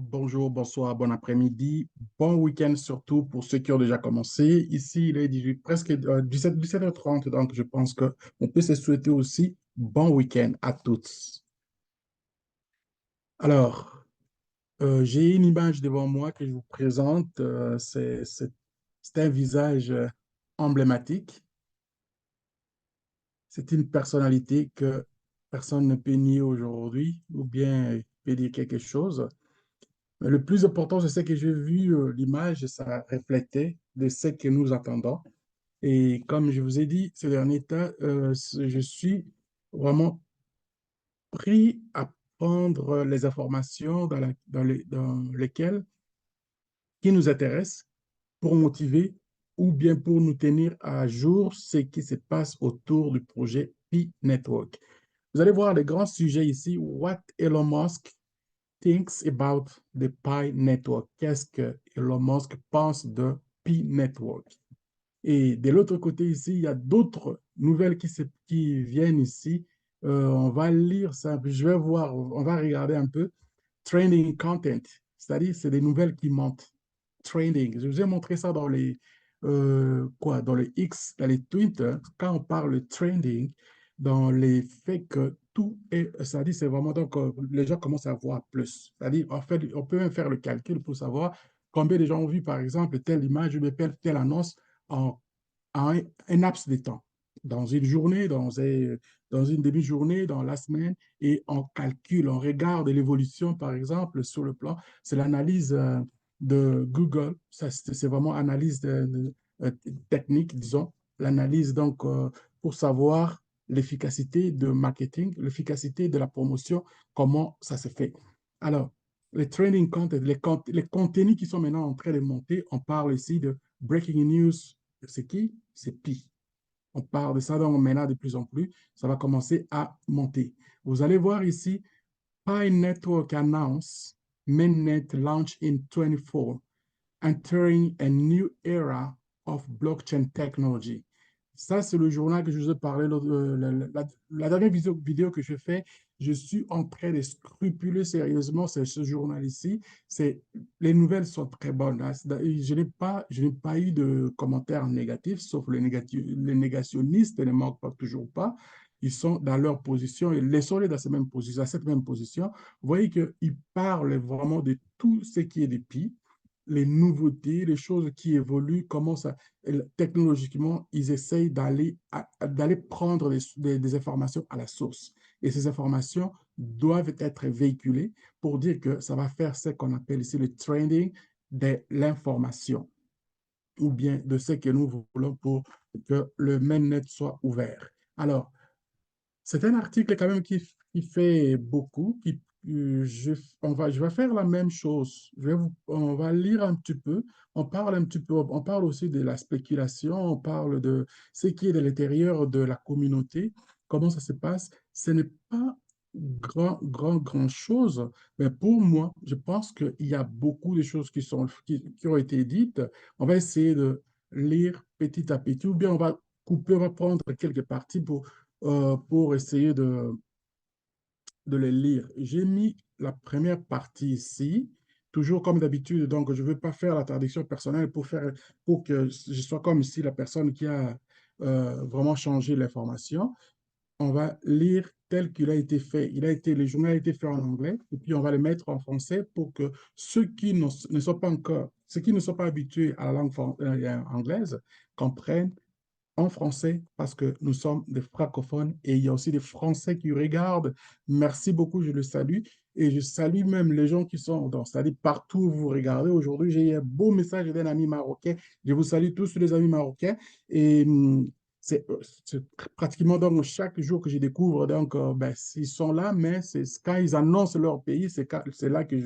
Bonjour, bonsoir, bon après-midi, bon week-end surtout pour ceux qui ont déjà commencé. Ici, il est 18, presque 17h30, donc je pense qu'on peut se souhaiter aussi bon week-end à tous. Alors, j'ai une image devant moi que je vous présente. C'est un visage emblématique. C'est une personnalité que personne ne peut nier aujourd'hui ou bien peut dire quelque chose. Mais le plus important, c'est ce que j'ai vu, l'image, ça reflétait de ce que nous attendons. Et comme je vous ai dit, ces derniers temps, je suis vraiment pris à prendre les informations dans lesquelles, qui nous intéressent pour motiver ou bien pour nous tenir à jour ce qui se passe autour du projet Pi Network. Vous allez voir les grands sujets ici. What Elon Musk thinks about the Pi Network. Qu'est-ce que Elon Musk pense de Pi Network? Et de l'autre côté ici, il y a d'autres nouvelles qui viennent ici. On va lire ça, puis je vais voir, on va regarder un peu. Trending content, c'est-à-dire c'est des nouvelles qui montent. Trending. Je vous ai montré ça dans dans les X, dans les tweets, hein, quand on parle de trending, dans les faits que tout est, c'est-à-dire c'est vraiment donc les gens commencent à voir plus. C'est-à-dire, en fait, on peut même faire le calcul pour savoir combien de gens ont vu, par exemple, telle image ou telle annonce en, en un laps de temps, dans une journée, dans une demi-journée, dans la semaine, et on calcule, on regarde l'évolution, par exemple, sur le plan, c'est l'analyse de Google, ça c'est vraiment analyse euh, technique, disons, l'analyse donc pour savoir l'efficacité de marketing, l'efficacité de la promotion, comment ça se fait. Alors, les training content, les contenus qui sont maintenant en train de monter, on parle ici de breaking news, c'est qui? C'est Pi. On parle de ça donc maintenant de plus en plus. Ça va commencer à monter. Vous allez voir ici, Pi Network announce mainnet launch in 24, entering a new era of blockchain technology. Ça, c'est le journal que je vous ai parlé, la dernière vidéo que je fais. Je suis en train de scrupuler sérieusement ce journal ici. Les nouvelles sont très bonnes, hein. Je n'ai pas eu de commentaires négatifs, sauf les négationnistes ne manquent pas, toujours pas. Ils sont dans leur position et laissons-les dans cette même position. Vous voyez qu'ils parlent vraiment de tout ce qui est des PI, les nouveautés, les choses qui évoluent, comment ça, technologiquement, ils essayent d'aller prendre des informations à la source. Et ces informations doivent être véhiculées pour dire que ça va faire ce qu'on appelle ici le trending de l'information ou bien de ce que nous voulons pour que le mainnet soit ouvert. Alors, c'est un article quand même qui fait beaucoup, je vais faire la même chose. On va lire un petit peu, on parle un petit peu, on parle aussi de la spéculation, on parle de ce qui est de l'intérieur de la communauté, comment ça se passe. Ce n'est pas grand chose, mais pour moi, je pense qu'il y a beaucoup de choses qui ont été dites. On va essayer de lire petit à petit, ou bien on va couper, on va prendre quelques parties pour essayer de les lire. J'ai mis la première partie ici, toujours comme d'habitude, donc je ne veux pas faire la traduction personnelle pour que je sois comme ici la personne qui a vraiment changé l'information. On va lire tel qu'il a été fait. Le journal a été fait en anglais, et puis on va le mettre en français pour que ne sont pas encore, ceux qui ne sont pas habitués à la langue anglaise comprennent en français parce que nous sommes des francophones et il y a aussi des Français qui regardent. Merci beaucoup, je le salue. Et je salue même les gens qui sont c'est-à-dire partout où vous regardez. Aujourd'hui, j'ai eu un beau message d'un ami marocain. Je vous salue tous les amis marocains. Et c'est pratiquement donc chaque jour que je découvre, donc, ben, ils sont là, mais c'est quand ils annoncent leur pays, c'est là que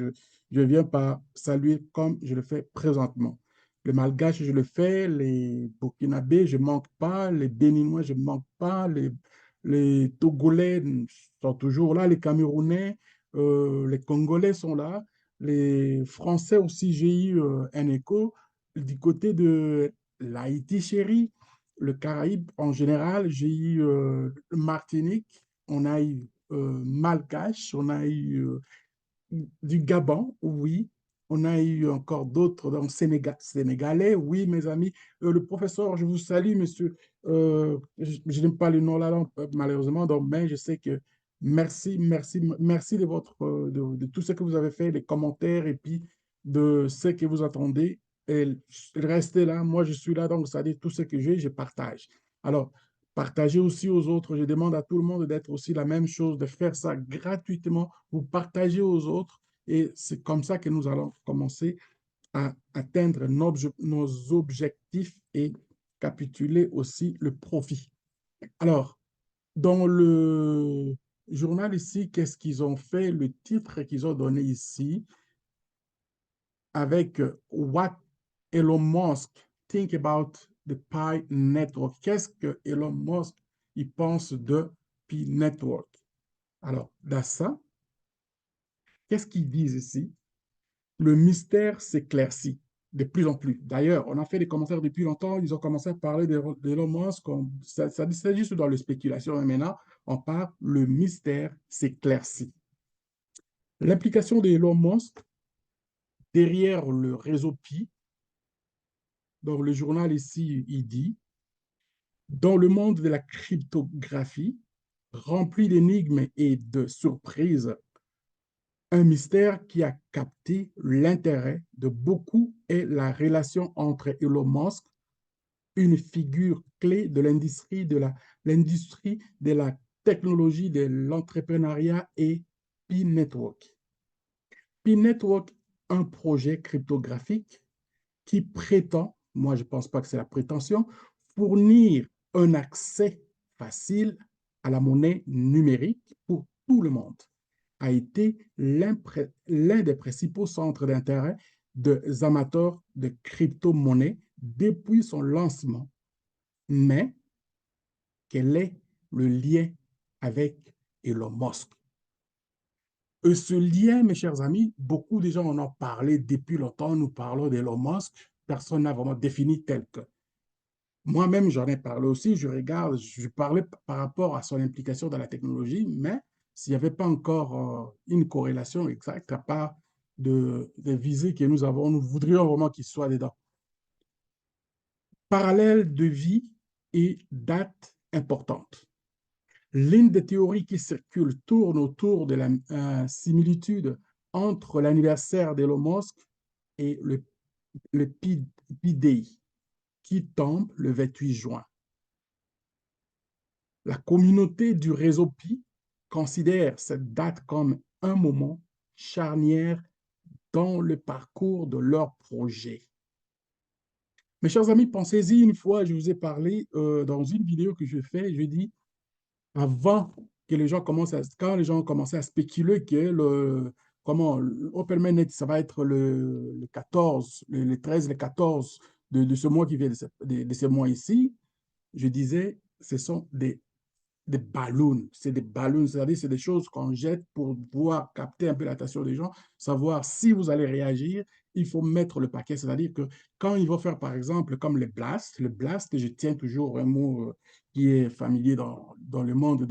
je viens par saluer comme je le fais présentement. Le malgache, je le fais. Les burkinabés, je ne manque pas. Les béninois, je ne manque pas. Les togolais sont toujours là. Les camerounais, les congolais sont là. Les français aussi, j'ai eu un écho. Du côté de l'Haïti, chérie, le Caraïbe en général, j'ai eu Martinique, on a eu malgache, on a eu du Gabon, oui. On a eu encore d'autres, donc Sénégalais, oui, mes amis. Le professeur, je vous salue, monsieur. Je n'aime pas le nom là, non, malheureusement, donc, mais je sais que merci de de tout ce que vous avez fait, les commentaires et puis de ce que vous attendez. Et restez là, moi je suis là, donc ça dit tout ce que j'ai, je partage. Alors, partagez aussi aux autres. Je demande à tout le monde d'être aussi la même chose, de faire ça gratuitement. Vous partagez aux autres et c'est comme ça que nous allons commencer à atteindre nos objectifs et capituler aussi le profit. Alors, dans le journal ici, qu'est-ce qu'ils ont fait? Le titre qu'ils ont donné ici, avec What Elon Musk think about the Pi Network. Qu'est-ce que Elon Musk il pense de Pi Network? Alors, dans ça, qu'est-ce qu'ils disent ici? Le mystère s'éclaircit de plus en plus. D'ailleurs, on a fait des commentaires depuis longtemps. Ils ont commencé à parler d'Elon Musk. Ça c'est juste dans la spéculation. Et maintenant, on parle, le mystère s'éclaircit. L'implication d'Elon Musk derrière le réseau Pi, donc le journal ici, il dit, dans le monde de la cryptographie, rempli d'énigmes et de surprises, un mystère qui a capté l'intérêt de beaucoup est la relation entre Elon Musk, une figure clé de l'industrie de la technologie, de l'entrepreneuriat et Pi Network. Pi Network, un projet cryptographique qui prétend, moi je ne pense pas que c'est la prétention, fournir un accès facile à la monnaie numérique pour tout le monde, a été l'un des principaux centres d'intérêt des amateurs de crypto-monnaies depuis son lancement. Mais quel est le lien avec Elon Musk? Et ce lien, mes chers amis, beaucoup de gens en ont parlé depuis longtemps. Nous parlons d'Elon Musk. Personne n'a vraiment défini tel que. Moi-même, j'en ai parlé aussi. Je regarde, je parlais par rapport à son implication dans la technologie, mais s'il n'y avait pas encore une corrélation exacte à part des visées que nous avons, nous voudrions vraiment qu'il soit dedans. Parallèle de vie et date importante. L'une des théories qui circulent tourne autour de la similitude entre l'anniversaire d'Elon Musk et le P-Day, qui tombe le 28 juin. La communauté du réseau Pi considère cette date comme un moment charnière dans le parcours de leur projet. Mes chers amis, pensez-y une fois, je vous ai parlé dans une vidéo que je fais, je dis, avant que les gens commencent quand les gens ont commencé à spéculer que Open Mainnet, ça va être le 14, le 13, le 14 de ce mois qui vient, de ce mois ici, je disais, ce sont des ballons, c'est des ballons, c'est-à-dire c'est des choses qu'on jette pour pouvoir capter un peu l'attention des gens, savoir si vous allez réagir, il faut mettre le paquet, c'est-à-dire que quand ils vont faire par exemple comme le blast, je tiens toujours un mot qui est familier dans le monde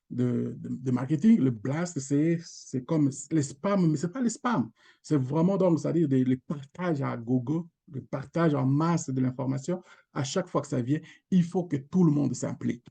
de marketing, le blast, c'est comme les spams, mais ce n'est pas les spams, c'est vraiment donc, c'est-à-dire le partage à gogo, le partage en masse de l'information, à chaque fois que ça vient, il faut que tout le monde s'implique.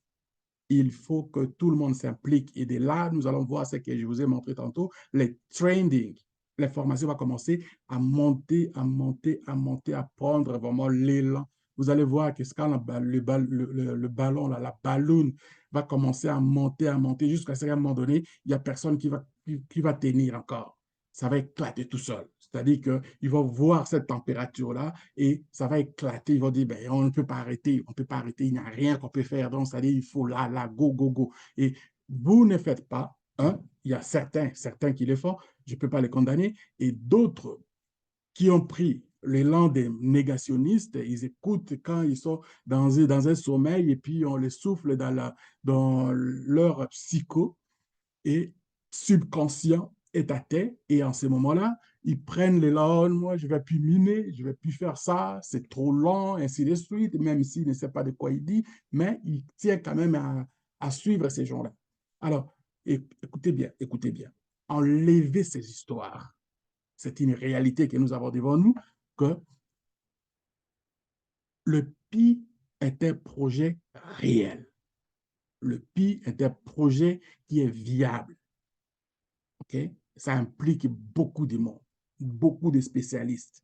Il faut que tout le monde s'implique. Et de là, nous allons voir ce que je vous ai montré tantôt, les trending. L'information va commencer à monter, à monter, à monter, à prendre vraiment l'élan. Vous allez voir que quand le ballon, là, la balloune va commencer à monter jusqu'à un moment donné, il n'y a personne qui va tenir encore. Ça va éclater tout seul. C'est-à-dire qu'ils vont voir cette température-là et ça va éclater. Ils vont dire, ben, on ne peut pas arrêter, on ne peut pas arrêter, il n'y a rien qu'on peut faire. Donc, c'est-à-dire, il faut là, go, go, go. Et vous ne faites pas, hein, il y a certains qui le font, je ne peux pas les condamner, et d'autres qui ont pris l'élan des négationnistes, ils écoutent quand ils sont dans un sommeil et puis on les souffle dans leur psycho et subconscient est à terre. Et en ce moment-là, ils prennent l'élan, moi, je ne vais plus miner, je ne vais plus faire ça, c'est trop long, ainsi de suite, même s'il ne sait pas de quoi il dit, mais il tient quand même à suivre ces gens-là. Alors, écoutez bien, écoutez bien. enlever ces histoires. C'est une réalité que nous avons devant nous, que le PI est un projet réel. Le PI est un projet qui est viable. Okay? Ça implique beaucoup de monde, beaucoup de spécialistes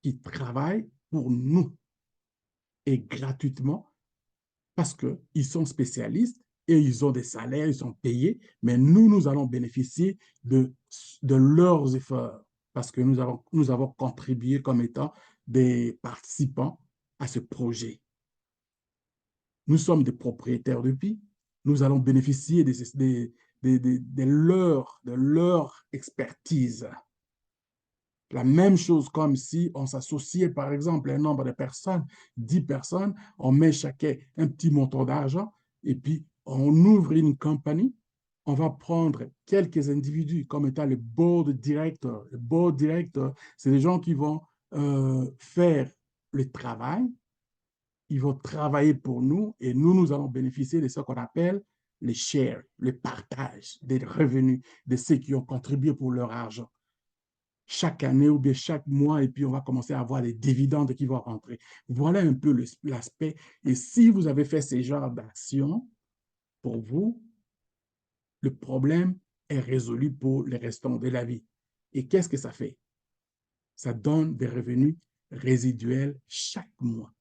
qui travaillent pour nous et gratuitement parce qu'ils sont spécialistes et ils ont des salaires, ils sont payés, mais nous allons bénéficier de leurs efforts parce que nous avons contribué comme étant des participants à ce projet. Nous sommes des propriétaires de PI, nous allons bénéficier de leur expertise. La même chose comme si on s'associait, par exemple, un nombre de personnes, 10 personnes, on met chacun un petit montant d'argent et puis on ouvre une compagnie. On va prendre quelques individus comme étant le board director. Le board director, c'est des gens qui vont faire le travail, ils vont travailler pour nous et nous allons bénéficier de ce qu'on appelle les shares, le partage des revenus de ceux qui ont contribué pour leur argent chaque année ou bien chaque mois, et puis on va commencer à avoir des dividendes qui vont rentrer. Voilà un peu l'aspect. Et si vous avez fait ces genres d'actions, pour vous, le problème est résolu pour le restant de la vie. Et qu'est-ce que ça fait? Ça donne des revenus résiduels chaque mois,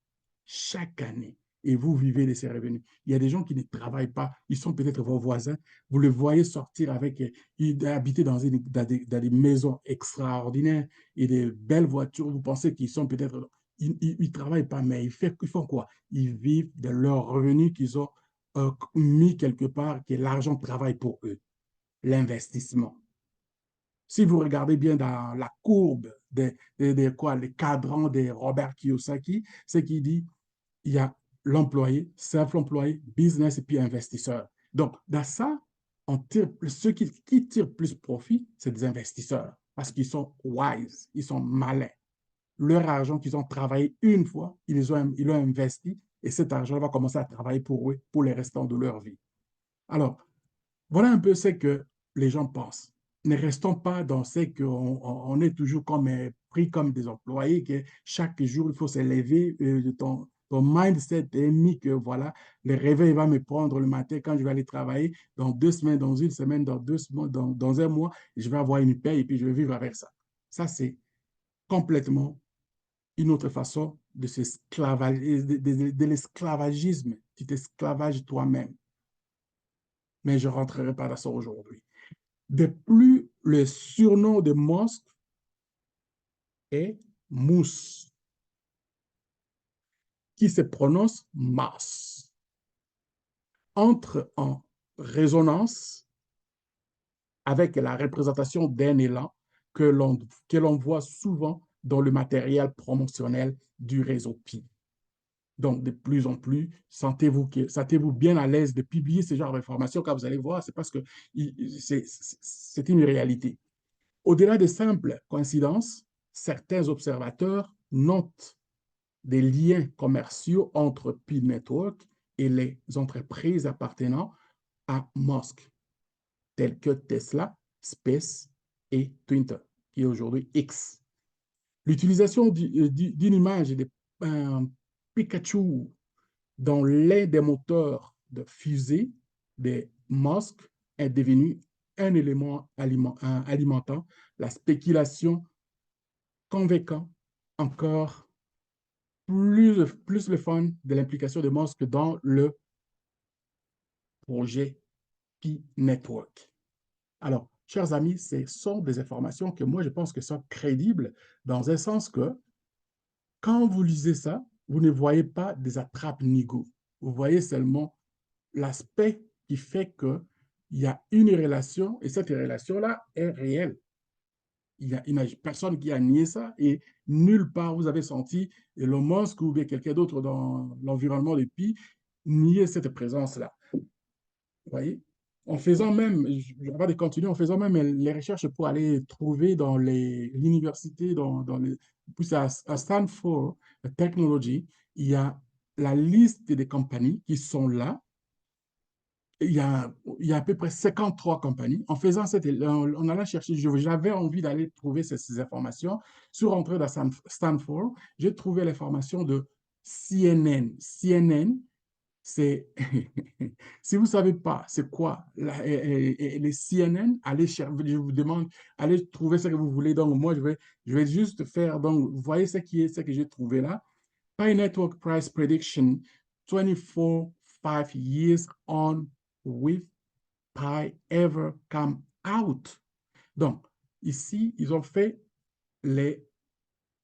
chaque année. Et vous vivez de ces revenus. Il y a des gens qui ne travaillent pas, ils sont peut-être vos voisins, vous le voyez sortir avec, habiter dans des maisons extraordinaires et des belles voitures, vous pensez qu'ils sont peut-être, ils ne travaillent pas, mais ils font quoi? Ils vivent de leurs revenus qu'ils ont mis quelque part, que l'argent travaille pour eux, l'investissement. Si vous regardez bien dans la courbe les cadrans de Robert Kiyosaki, c'est qu'il dit il y a l'employé, self-employé, business et puis investisseur. Donc, dans ça, ceux qui tirent plus profit, c'est des investisseurs parce qu'ils sont wise, ils sont malins. Leur argent qu'ils ont travaillé une fois, ils l'ont investi et cet argent va commencer à travailler pour eux pour les restants de leur vie. Alors, voilà un peu ce que les gens pensent. Ne restons pas dans ce qu'on est toujours comme, pris comme des employés, que chaque jour, il faut s'élever. Ton mindset est mis que voilà, le réveil va me prendre le matin quand je vais aller travailler. Dans 2 semaines, dans une semaine, dans 2 mois, dans un mois, je vais avoir une paie et puis je vais vivre avec ça. Ça, c'est complètement une autre façon de l'esclavagisme. Tu t'esclavages toi-même. Mais je ne rentrerai pas dans ça aujourd'hui. De plus, le surnom de Musk est Mousse, qui se prononce Mars. Entre en résonance avec la représentation d'un élan que l'on voit souvent dans le matériel promotionnel du réseau Pi. Donc, de plus en plus, sentez-vous bien à l'aise de publier ce genre d'informations quand vous allez voir, c'est parce que c'est une réalité. Au-delà de simples coïncidences, certains observateurs notent des liens commerciaux entre Pi Network et les entreprises appartenant à Musk, telles que Tesla, Space et Twitter, qui est aujourd'hui X. L'utilisation d'une image de Pikachu dans l'un des moteurs de fusée de Musk est devenu un élément alimentant la spéculation, convainquant encore plus le fun de l'implication de Musk dans le projet Pi Network. Alors, chers amis, ce sont des informations que moi, je pense que sont crédibles dans un sens que quand vous lisez ça, vous ne voyez pas des attrapes-nigauds. Vous voyez seulement l'aspect qui fait qu'il y a une relation et cette relation-là est réelle. Il n'y a personne qui a nié ça et nulle part vous avez senti Elon Musk ou bien quelqu'un d'autre dans l'environnement de Pi nier cette présence-là. Vous voyez? En faisant même, je vais de continuer, en faisant même les recherches pour aller trouver dans l'université, plus à Stanford Technology, il y a la liste des compagnies qui sont là il y a à peu près 53 compagnies. En faisant on allait chercher, j'avais envie d'aller trouver ces informations. Sur entrée dans Stanford, j'ai trouvé l'information de CNN. CNN, c'est, si vous ne savez pas c'est quoi les CNN, allez chercher, je vous demande, allez trouver ce que vous voulez. Donc, moi, je vais juste faire, donc, vous voyez ce que j'ai trouvé là. Pi Network Price Prediction, 24, 5 years on with Pi ever come out. Donc, ici, ils ont fait les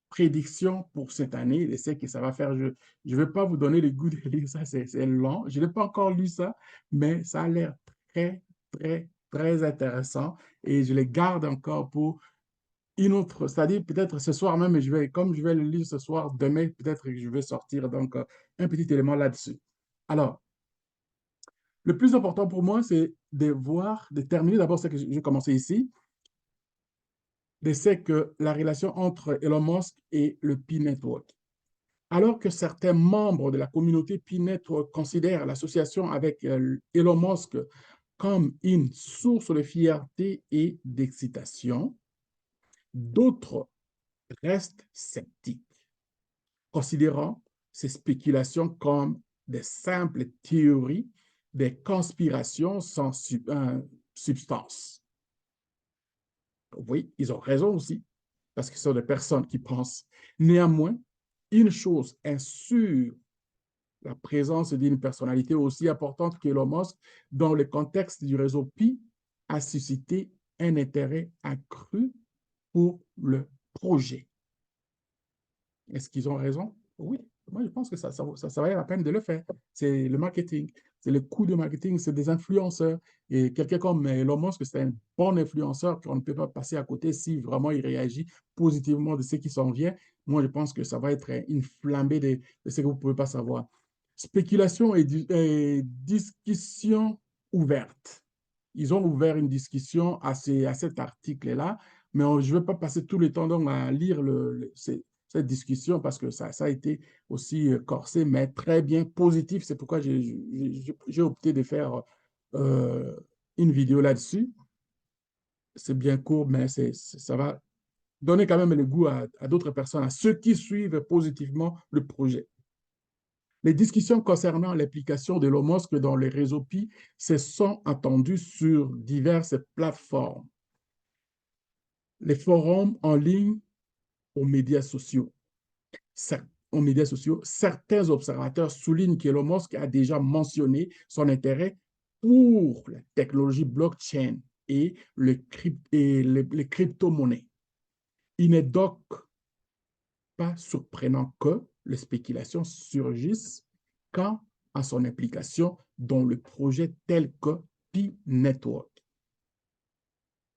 prédictions pour cette année, l'essai que ça va faire. Je ne vais pas vous donner le goût de lire ça, c'est long. Je n'ai pas encore lu ça, mais ça a l'air très, très, très intéressant et je les garde encore pour une autre, c'est-à-dire peut-être ce soir même, comme je vais le lire ce soir, demain, peut-être que je vais sortir donc un petit élément là-dessus. Alors, le plus important pour moi, c'est de voir, de terminer d'abord ce que j'ai commencé ici, c'est que la relation entre Elon Musk et le Pi Network. Alors que certains membres de la communauté Pi Network considèrent l'association avec Elon Musk comme une source de fierté et d'excitation, d'autres restent sceptiques, considérant ces spéculations comme des simples théories, des conspirations sans substance. Oui, ils ont raison aussi, parce que ce sont des personnes qui pensent. Néanmoins, une chose est sûre, la présence d'une personnalité aussi importante qu'Elon Musk dans le contexte du réseau Pi a suscité un intérêt accru pour le projet. Est-ce qu'ils ont raison? Oui, moi je pense que ça valait la peine de le faire. C'est le marketing, c'est le coût de marketing, c'est des influenceurs. Et quelqu'un comme Elon Musk, c'est un bon influenceur qu'on ne peut pas passer à côté si vraiment il réagit positivement de ce qui s'en vient. Moi, je pense que ça va être une flambée de ce que vous ne pouvez pas savoir. Spéculation et discussion ouverte. Ils ont ouvert une discussion à cet article-là, mais je ne vais pas passer tout le temps donc à lire cette discussion parce que ça a été aussi corsé, mais très bien positif. C'est pourquoi j'ai opté de faire euh, une vidéo là-dessus. C'est bien court, mais ça va donner quand même le goût à d'autres personnes, à ceux qui suivent positivement le projet. Les discussions concernant l'application de Elon Musk dans les réseaux Pi se sont entendues sur diverses plateformes, les forums en ligne aux médias sociaux. Aux médias sociaux, certains observateurs soulignent qu'Elon Musk a déjà mentionné son intérêt pour la technologie blockchain et les crypto-monnaies. Il n'est donc pas surprenant que les spéculations surgissent quant à son implication dans le projet tel que Pi Network.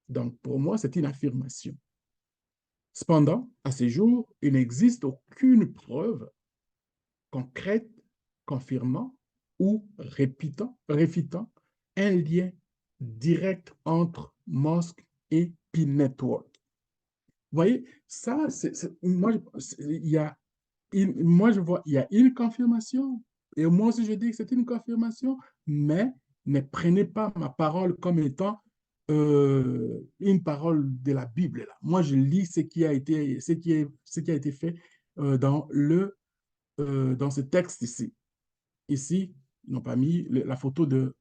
Donc, pour moi, c'est une affirmation. Cependant, à ce jour, il n'existe aucune preuve concrète confirmant ou réfutant un lien direct entre Musk et Pi Network. Vous voyez, ça, moi, moi, je vois, il y a une confirmation. Et moi aussi, je dis que c'est une confirmation, mais ne prenez pas ma parole comme étant une parole de la Bible. Là. Moi, je lis ce qui a été fait dans ce texte ici. Ici, ils n'ont pas mis la photo de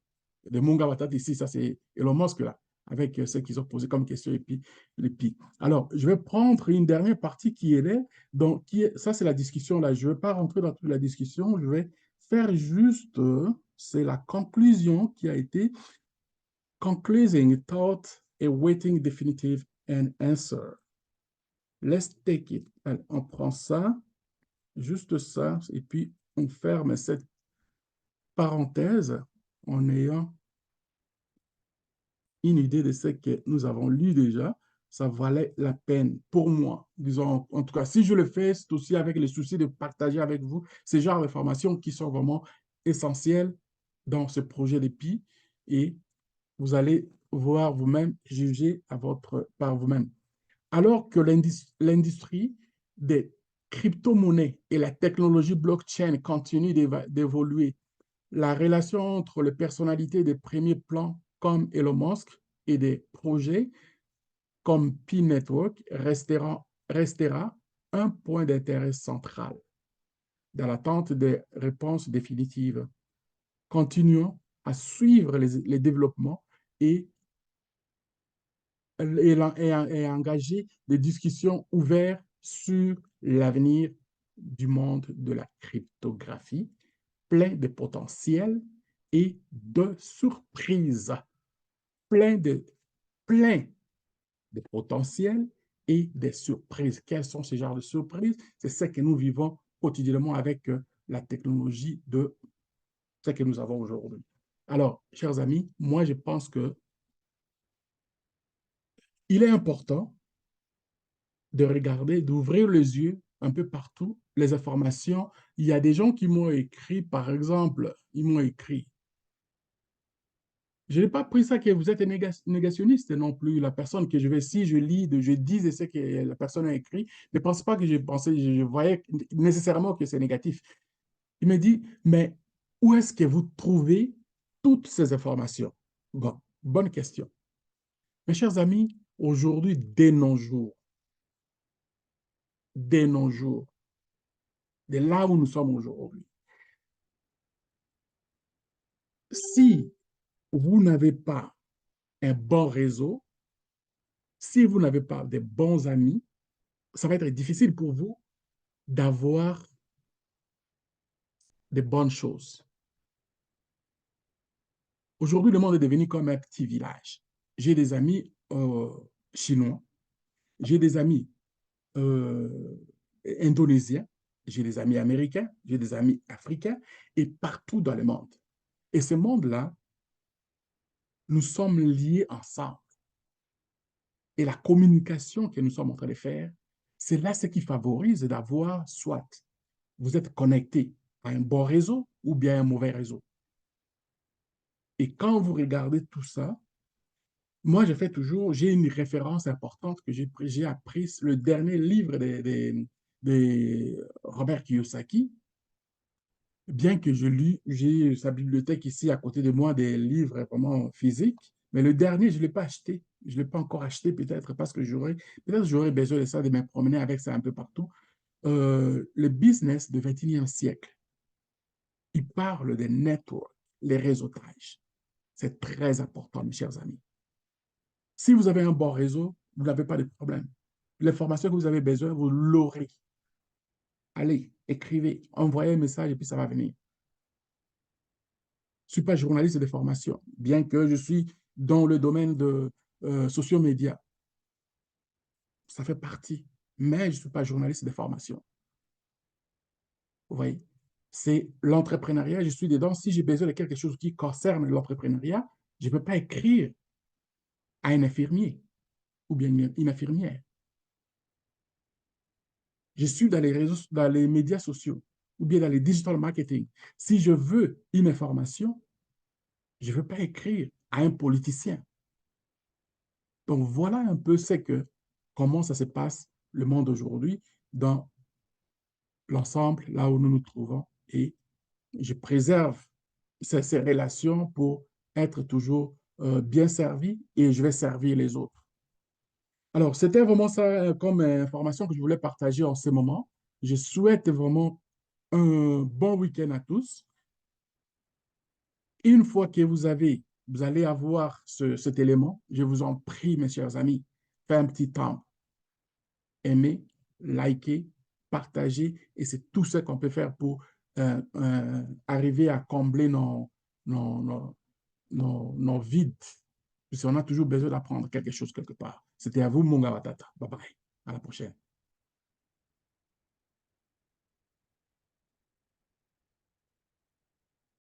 Munga Watati ici, ça c'est Elon Musk là, avec ce qu'ils ont posé comme question et puis les pics. Alors, je vais prendre une dernière partie qui est là, donc ça c'est la discussion là. Je ne vais pas rentrer dans toute la discussion, je vais faire juste, c'est la conclusion qui a été concluding thought awaiting definitive and answer. Let's take it. Alors, on prend ça, juste ça, et puis on ferme cette parenthèse en ayant une idée de ce que nous avons lu déjà, ça valait la peine pour moi. Disons, en tout cas, si je le fais, c'est aussi avec le souci de partager avec vous ces genres d'informations qui sont vraiment essentielles dans ce projet de Pi et vous allez voir vous-même, juger par vous-même. Alors que l'industrie des crypto-monnaies et la technologie blockchain continue d'évoluer la relation entre les personnalités des premiers plans comme Elon Musk et des projets comme P-Network restera un point d'intérêt central dans l'attente des réponses définitives. Continuons à suivre les développements et, et engager des discussions ouvertes sur l'avenir du monde de la cryptographie, plein de potentiel et de surprises. Plein de, plein de potentiel et des surprises. Quelles sont ces genres de surprises? C'est ce que nous vivons quotidiennement avec la technologie de ce que nous avons aujourd'hui. Alors, chers amis, moi, je pense que il est important de regarder, d'ouvrir les yeux un peu partout, les informations. Il y a des gens qui m'ont écrit, par exemple, ils m'ont écrit. Je n'ai pas pris ça que vous êtes négationniste non plus. La personne que je vais, si je lis, je dis ce que la personne a écrit, ne pense pas que je pensais, je voyais nécessairement que c'est négatif. Il me dit, mais où est-ce que vous trouvez toutes ces informations? Bon, bonne question. Mes chers amis, aujourd'hui, dès nos jours, de là où nous sommes aujourd'hui, si vous n'avez pas un bon réseau, si vous n'avez pas de bons amis, ça va être difficile pour vous d'avoir de bonnes choses. Aujourd'hui, le monde est devenu comme un petit village. J'ai des amis chinois, j'ai des amis euh, indonésiens, j'ai des amis américains, j'ai des amis africains et partout dans le monde. Et ce monde-là, nous sommes liés ensemble. Et la communication que nous sommes en train de faire, c'est là ce qui favorise d'avoir soit vous êtes connecté à un bon réseau ou bien un mauvais réseau. Et quand vous regardez tout ça, moi, je fais toujours, j'ai une référence importante que j'ai apprise, le dernier livre de Robert Kiyosaki, bien que je lis, j'ai sa bibliothèque ici à côté de moi, des livres vraiment physiques, mais le dernier, je ne l'ai pas acheté. Je ne l'ai pas encore acheté, peut-être parce que peut-être j'aurais besoin de ça, de me promener avec ça un peu partout. Le business du 21e siècle, il parle des networks, les réseautages. C'est très important, mes chers amis. Si vous avez un bon réseau, vous n'avez pas de problème. L'information que vous avez besoin, vous l'aurez. Allez, écrivez, envoyez un message et puis ça va venir. Je ne suis pas journaliste de formation, bien que je suis dans le domaine de sociomédia. Ça fait partie, mais je ne suis pas journaliste de formation. Vous voyez, c'est l'entrepreneuriat, je suis dedans. Si j'ai besoin de quelque chose qui concerne l'entrepreneuriat, je ne peux pas écrire à un infirmier ou bien une infirmière. Je suis dans les réseaux, dans les médias sociaux ou bien dans les digital marketing. Si je veux une information, je ne veux pas écrire à un politicien. Donc, voilà un peu comment ça se passe le monde aujourd'hui dans l'ensemble, là où nous nous trouvons. Et je préserve ces relations pour être toujours bien servi et je vais servir les autres. Alors, c'était vraiment ça comme information que je voulais partager en ce moment. Je souhaite vraiment un bon week-end à tous. Une fois que vous allez avoir cet élément, je vous en prie, mes chers amis, faites un petit temps, aimez, likez, partagez, et c'est tout ce qu'on peut faire pour arriver à combler nos, nos, nos vides. Parce qu'on a toujours besoin d'apprendre quelque chose quelque part. C'était à vous, mon Gavatata. Bye bye. À la prochaine.